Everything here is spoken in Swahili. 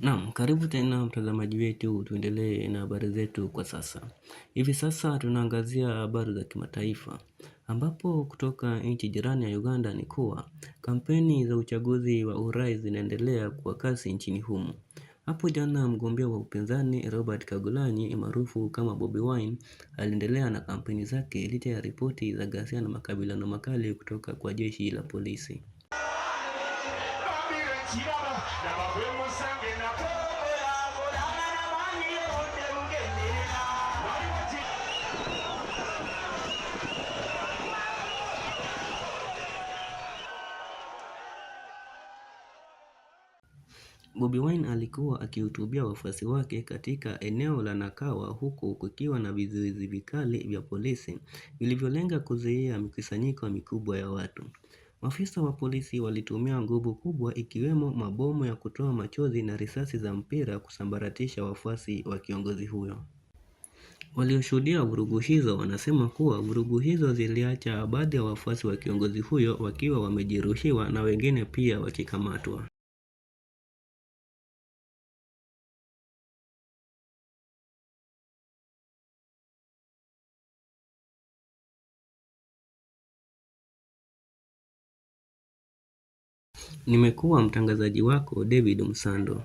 Naam, karibu tena mtazamaji wetu, tuendelee na habari zetu kwa sasa. Hivi sasa tunaangazia habari za kimataifa. Ambapo kutoka nchi jirani ya Uganda ni kuwa kampeni za uchaguzi wa urais zinaendelea kwa kasi nchini humo. Hapo jana mgombea wa upinzani Robert Kyagulanyi maarufu kama Bobi Wine aliendelea na kampeni zake licha ya ripoti za ghasia na makabiliano makali kutoka kwa jeshi la polisi. Bobi Wine alikuwa akihutubia wafuasi wake katika eneo la Nakawa huku kukiwa na vizuizi vikali vya polisi vilivyolenga kuzuia mikusanyiko mikubwa ya watu. Maafisa wa polisi walitumia nguvu kubwa ikiwemo mabomu ya kutoa machozi na risasi za mpira kusambaratisha wafuasi wa kiongozi huyo. Walioshuhudia vurugu hizo wanasema kuwa vurugu hizo ziliacha baadhi ya wafuasi wa kiongozi huyo wakiwa wamejeruhiwa na wengine pia wakikamatwa. Nimekuwa mtangazaji wako David Msando.